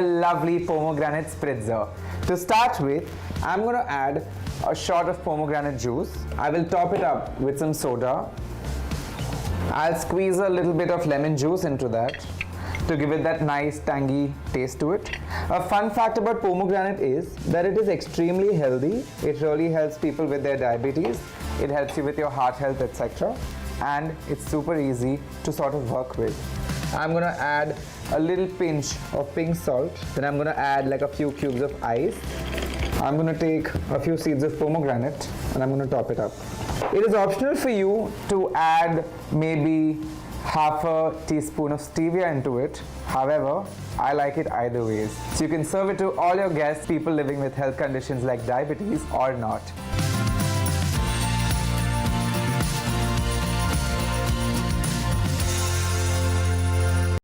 a lovely pomegranate spritzer. To start with, I'm going to add a shot of pomegranate juice. I will top it up with some soda. I'll squeeze a little bit of lemon juice into that to give it that nice tangy taste to it. A fun fact about pomegranate is that it is extremely healthy. It really helps people with their diabetes. It helps you with your heart health, etc. And it's super easy to sort of work with. I'm gonna add a little pinch of pink salt. Then I'm gonna add like a few cubes of ice. I'm gonna take a few seeds of pomegranate and I'm gonna top it up. It is optional for you to add maybe half a teaspoon of stevia into it. However, I like it either ways. So you can serve it to all your guests, people living with health conditions like diabetes or not.